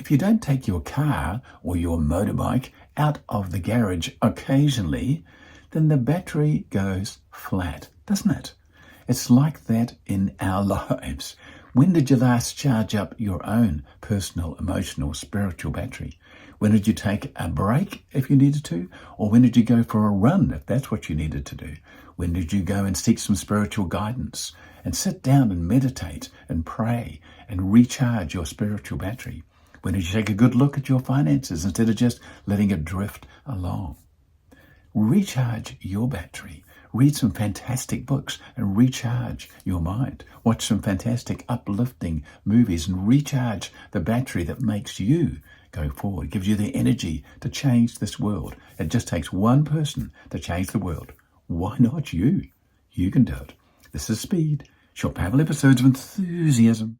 If you don't take your car or your motorbike out of the garage occasionally, then the battery goes flat, doesn't it? It's like that in our lives. When did you last charge up your own personal, emotional, spiritual battery? When did you take a break if you needed to? Or when did you go for a run if that's what you needed to do? When did you go and seek some spiritual guidance and sit down and meditate and pray and recharge your spiritual battery? When did you take a good look at your finances instead of just letting it drift along? Recharge your battery. Read some fantastic books and recharge your mind. Watch some fantastic uplifting movies and recharge the battery that makes you go forward, gives you the energy to change this world. It just takes one person to change the world. Why not you? You can do it. This is Speed, short powerful episodes of enthusiasm.